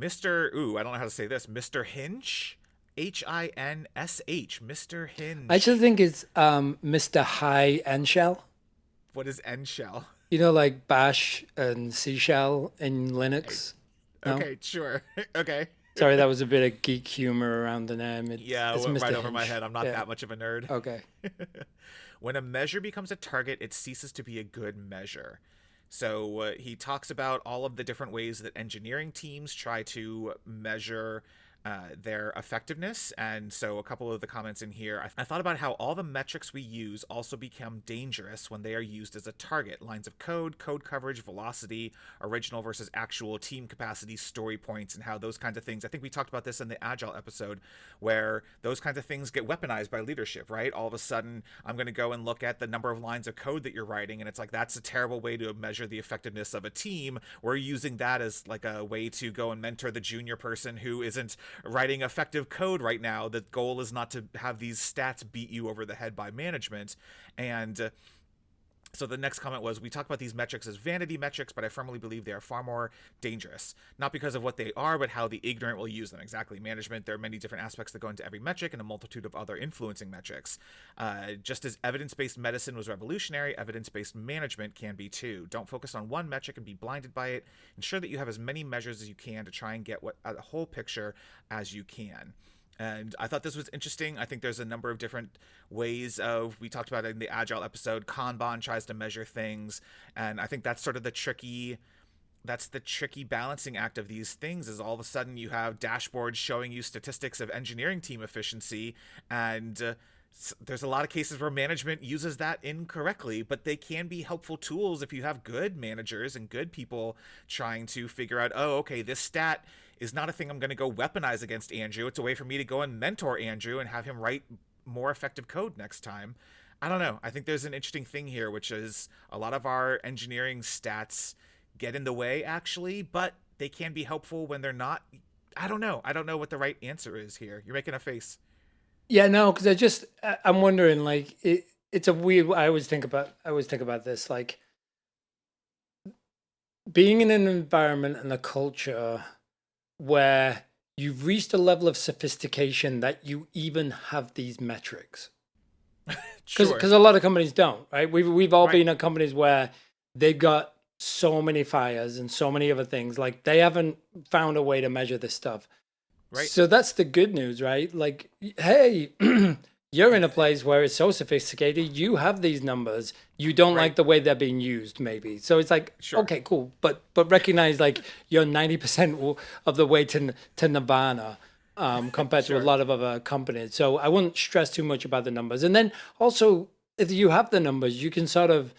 Mr. Ooh, I don't know how to say this. Mr. Hinch, Hinsh, Mr. I just Hinch. think it's Mr. High End Shell. What is N shell? You know, like Bash and C Shell in Hey, Linux. No, okay, sure. Okay. sorry, that was a bit of geek humor around the name. Yeah, It's went right Mr. over my Hinch. head. I'm not Yeah. that much of a nerd. Okay. When a measure becomes a target, it ceases to be a good measure. So he talks about all of the different ways that engineering teams try to measure their effectiveness. And so, a couple of the comments in here, I thought about how all the metrics we use also become dangerous when they are used as a target. Lines of code, code coverage, velocity, original versus actual, team capacity, story points, and how those kinds of things. I think we talked about this in the Agile episode, where those kinds of things get weaponized by leadership, right? All of a sudden, I'm going to go and look at the number of lines of code that you're writing, and it's like, that's a terrible way to measure the effectiveness of a team. We're using that as like a way to go and mentor the junior person who isn't writing effective code right now. The goal is not to have these stats beat you over the head by management. And so the next comment was, we talk about these metrics as vanity metrics, but I firmly believe they are far more dangerous, not because of what they are, but how the ignorant will use them. Exactly. Management, there are many different aspects that go into every metric and a multitude of other influencing metrics. Just as evidence-based medicine was revolutionary, evidence-based management can be too. Don't focus on one metric and be blinded by it. Ensure that you have as many measures as you can to try and get a whole picture as you can. And I thought this was interesting. I think there's a number of different ways of, we talked about it in the Agile episode, Kanban tries to measure things. And I think that's sort of the tricky balancing act of these things, is all of a sudden you have dashboards showing you statistics of engineering team efficiency. And there's a lot of cases where management uses that incorrectly, but they can be helpful tools if you have good managers and good people trying to figure out, oh, okay, this stat is not a thing I'm going to go weaponize against Andrew. It's a way for me to go and mentor Andrew and have him write more effective code next time. I don't know. I think there's an interesting thing here, which is a lot of our engineering stats get in the way, actually, but they can be helpful when they're not. I don't know. I don't know what the right answer is here. You're making a face. Yeah, no, because I'm wondering, like, it's a weird. I always think about this, like being in an environment and a culture where you've reached a level of sophistication that you even have these metrics. Sure. Because a lot of companies don't, right? We've all Right. been at companies where they've got so many fires and so many other things. Like they haven't found a way to measure this stuff. Right. So that's the good news, right? Like, hey, you're in a place where it's so sophisticated, you have these numbers. You don't Right. like the way they're being used, maybe. So it's like, Sure. okay, cool, but recognize like you're 90% of the way to Nirvana. Compared to a Sure. lot of other companies. So I wouldn't stress too much about the numbers. And then also, if you have the numbers, you can sort of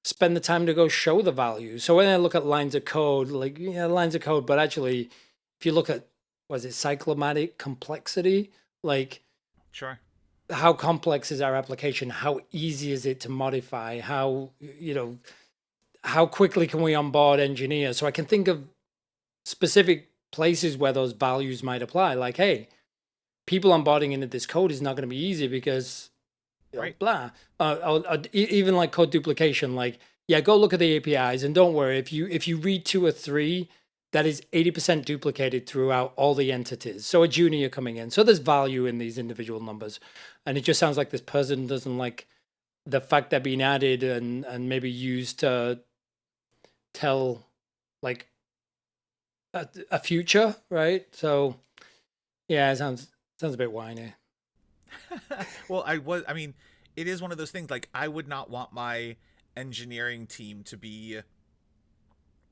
spend the time to go show the value. So when I look at lines of code, like, yeah, lines of code, but actually, if you look at, was it cyclomatic complexity? Like, Sure. how complex is our application? How easy is it to modify? How quickly can we onboard engineers? So I can think of specific places where those values might apply. Like, hey, people onboarding into this code is not going to be easy because Right. blah. Even like code duplication, like, yeah, go look at the APIs and don't worry if you read two or three, that is 80% duplicated throughout all the entities. So a junior coming in, so there's value in these individual numbers, and it just sounds like this person doesn't like the fact they're being added and maybe used to tell like a future, right? So yeah, it sounds a bit whiny. Well, I mean, it is one of those things, like, I would not want my engineering team to be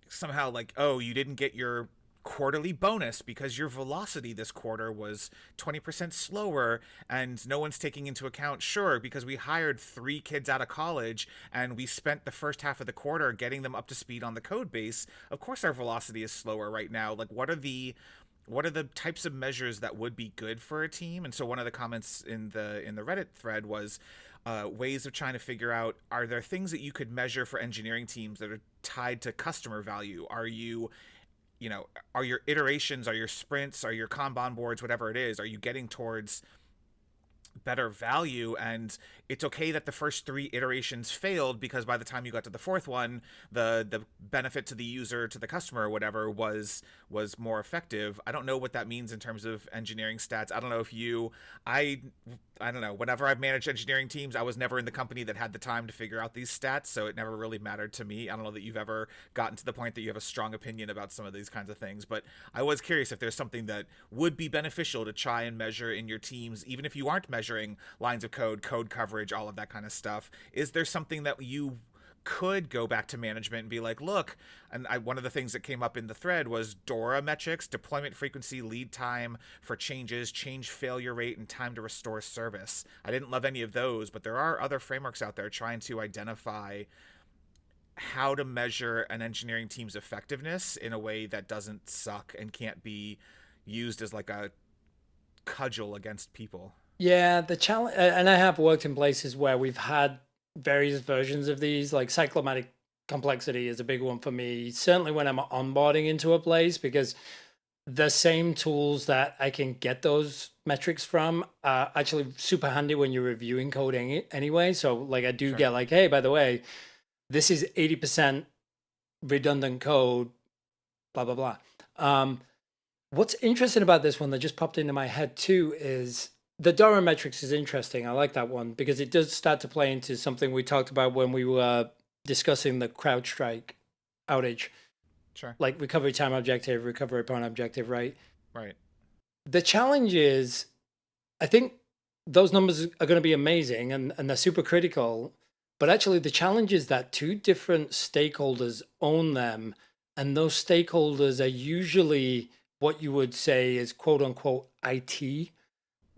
somehow like, oh, you didn't get your quarterly bonus because your velocity this quarter was 20% slower, and no one's taking into account, sure, because we hired 3 kids out of college and we spent the first half of the quarter getting them up to speed on the code base. Of course our velocity is slower right now. Like, what are the types of measures that would be good for a team? And so one of the comments in the Reddit thread was, ways of trying to figure out, are there things that you could measure for engineering teams that are tied to customer value? Are your iterations, are your sprints, are your Kanban boards, whatever it is, are you getting towards better value, and it's okay that the first three iterations failed, because by the time you got to the fourth one, the benefit to the user, to the customer or whatever, was more effective. I don't know what that means in terms of engineering stats. I don't know if you I I don't know. Whenever I've managed engineering teams, I was never in the company that had the time to figure out these stats, so it never really mattered to me. I don't know that you've ever gotten to the point that you have a strong opinion about some of these kinds of things, but I was curious if there's something that would be beneficial to try and measure in your teams, even if you aren't measuring lines of code, code coverage, all of that kind of stuff. Is there something that you could go back to management and be like, look, one of the things that came up in the thread was DORA metrics, deployment frequency, lead time for changes, change failure rate, and time to restore service. I didn't love any of those, but there are other frameworks out there trying to identify how to measure an engineering team's effectiveness in a way that doesn't suck and can't be used as like a cudgel against people. Yeah, the challenge, and I have worked in places where we've had various versions of these. Like cyclomatic complexity is a big one for me. Certainly when I'm onboarding into a place, because the same tools that I can get those metrics from are actually super handy when you're reviewing code anyway. So like I do Sure. get like, hey, by the way, this is 80% redundant code, blah blah blah. Um, what's interesting about this one that just popped into my head too is the Dora metrics is interesting. I like that one because it does start to play into something we talked about when we were discussing the CrowdStrike outage, Sure. like recovery time objective, recovery point objective, right? Right. The challenge is, I think those numbers are going to be amazing and they're super critical. But actually, the challenge is that two different stakeholders own them. And those stakeholders are usually what you would say is quote unquote IT.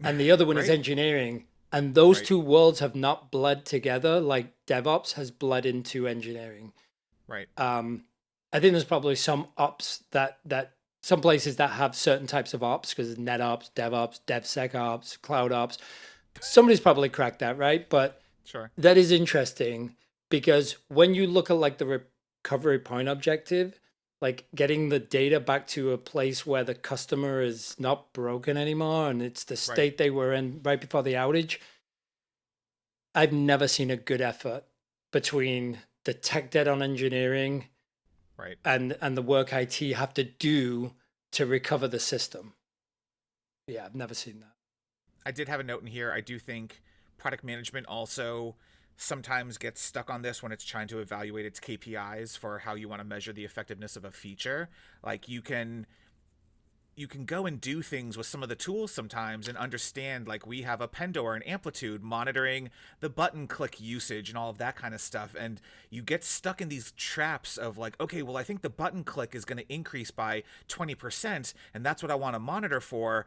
And the other one is Right. engineering. And those Right. two worlds have not bled together like DevOps has bled into engineering. Right. Um, I think there's probably some ops that some places that have certain types of ops because NetOps, DevOps, DevSecOps, Cloud Ops. Somebody's probably cracked that, right? But Sure. that is interesting because when you look at like the recovery point objective, like getting the data back to a place where the customer is not broken anymore and it's the Right. state they were in right before the outage, I've never seen a good effort between the tech debt on engineering Right. and the work IT have to do to recover the system. Yeah, I've never seen that. I did have a note in here. I do think product management also sometimes gets stuck on this when it's trying to evaluate its KPIs for how you want to measure the effectiveness of a feature. Like you can go and do things with some of the tools sometimes and understand, like we have Appendo or an Amplitude monitoring the button click usage and all of that kind of stuff, and you get stuck in these traps of like, okay, well, I think the button click is going to increase by 20% and that's what I want to monitor for.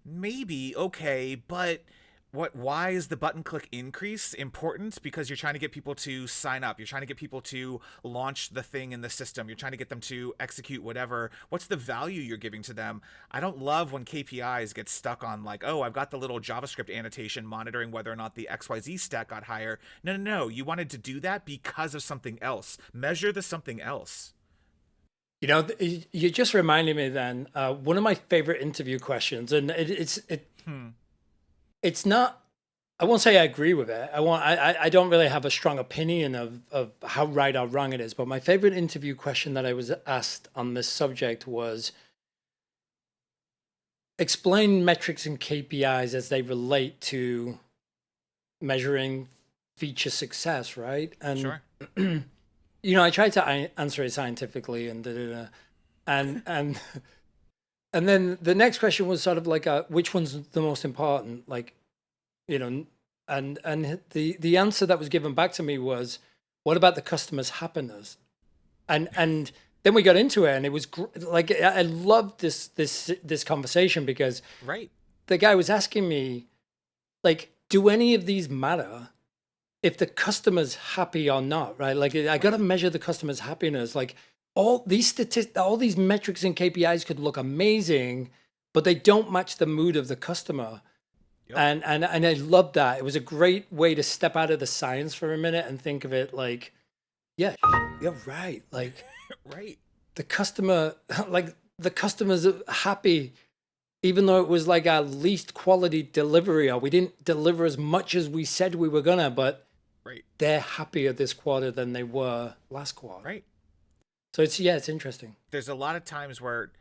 Maybe okay, but why is the button click increase important? Because you're trying to get people to sign up, you're trying to get people to launch the thing in the system, you're trying to get them to execute whatever. What's the value you're giving to them? I don't love when KPIs get stuck on like, oh, I've got the little JavaScript annotation monitoring whether or not the XYZ stat got higher. No, no, no, you wanted to do that because of something else. Measure the something else. You know, you just reminded me then, one of my favorite interview questions, and Hmm. it's not, I won't say I agree with it. I don't really have a strong opinion of how right or wrong it is, but my favorite interview question that I was asked on this subject was explain metrics and KPIs as they relate to measuring feature success, right? And Sure. I tried to answer it scientifically and da, da, da. And and then the next question was sort of like which one's the most important, like, you know, and the answer that was given back to me was, what about the customer's happiness? And then we got into it and it was like I loved this conversation because Right. the guy was asking me, like, do any of these matter if the customer's happy or not, right? Like I got to Right. measure the customer's happiness. Like all these metrics and KPIs could look amazing, but they don't match the mood of the customer. Yep. And I loved that. It was a great way to step out of the science for a minute and think of it like, yeah, you're right. Like Right. the customer, like the customer's happy. even though it was like our least quality delivery, or we didn't deliver as much as we said we were gonna, but Right. they're happier this quarter than they were last quarter. Right. So it's interesting. There's a lot of times where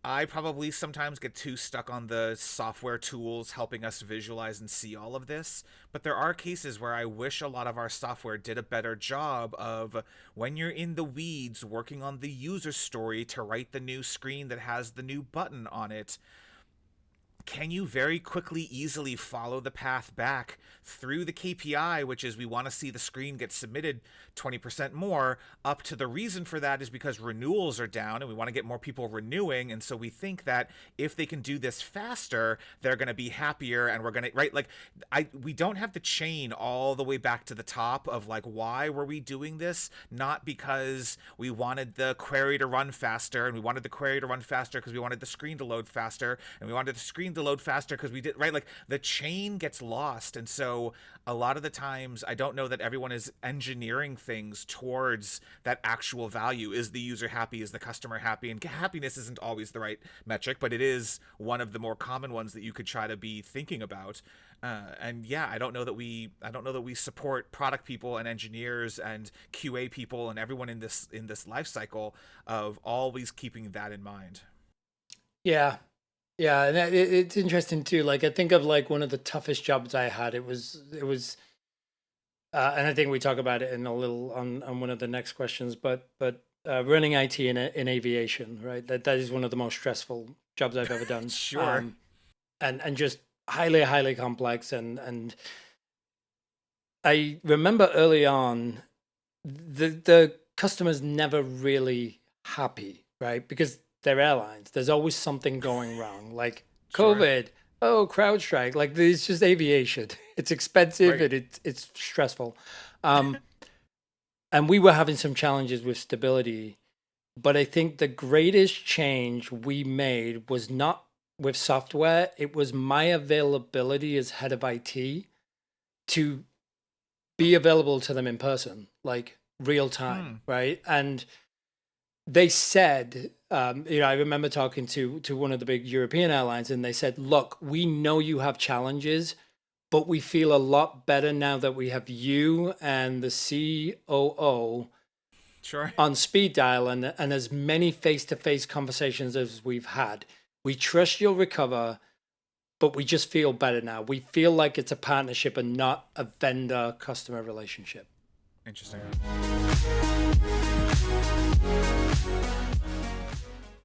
I probably sometimes get too stuck on the software tools helping us visualize and see all of this. But there are cases where I wish a lot of our software did a better job of, when you're in the weeds working on the user story to write the new screen that has the new button on it, can you very quickly, easily follow the path back through the KPI, which is we want to see the screen get submitted 20% more, up to the reason for that is because renewals are down and we want to get more people renewing. And so we think that if they can do this faster, they're going to be happier and we're going to, right? Like, we don't have the chain all the way back to the top of like, why were we doing this? Not because we wanted the query to run faster, and we wanted the query to run faster because we wanted the screen to load faster, and we wanted the screen to load faster because we did, right? Like, the chain gets lost. And so a lot of the times I don't know that everyone is engineering things towards that actual value. Is the user happy? Is the customer happy? And happiness isn't always the right metric, but it is one of the more common ones that you could try to be thinking about. And yeah, I don't know that we support product people and engineers and QA people and everyone in this life cycle of always keeping that in mind. Yeah. Yeah, and it's interesting too. Like I think of like one of the toughest jobs I had. And I think we talk about it in a little on one of the next questions. But running IT in aviation, right? That is one of the most stressful jobs I've ever done. Sure. And just highly complex. And I remember early on, the customers never really happy, right? Because they're airlines. There's always something going wrong, like Sure. COVID, oh, CrowdStrike. Like it's just aviation. It's expensive Right. and it's stressful. Um, and we were having some challenges with stability. But I think the greatest change we made was not with software, it was my availability as head of IT to be available to them in person, like real time, Hmm. right? And they said, I remember talking to one of the big European airlines, and they said, "Look, we know you have challenges, but we feel a lot better now that we have you and the COO Sure. on speed dial and as many face-to-face conversations as we've had. We trust you'll recover, but we just feel better now. We feel like it's a partnership and not a vendor-customer relationship." Interesting.